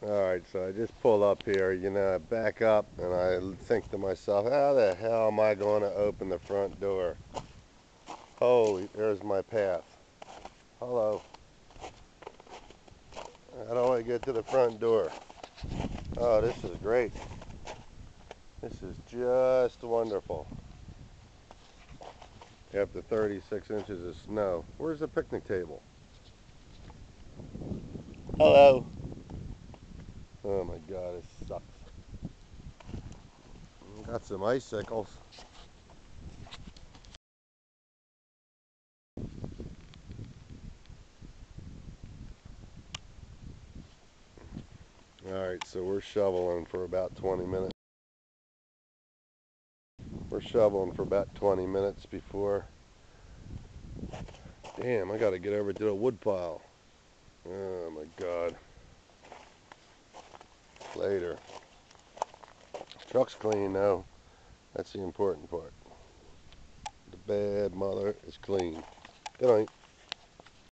Alright, so I just pull up here, I back up and I think to myself, how the hell am I going to open the front door? Holy, there's my path. Hello. How do I get to the front door? Oh, this is great. This is just wonderful. After 36 inches of snow. Where's the picnic table? Hello. Oh my god, this sucks. Got some icicles. Alright, so we're shoveling for about 20 minutes. We're shoveling for about 20 minutes before... Damn, I gotta get over to the wood pile. Oh my god. Later. Truck's clean now. That's the important part. The bad mother is clean. Good night.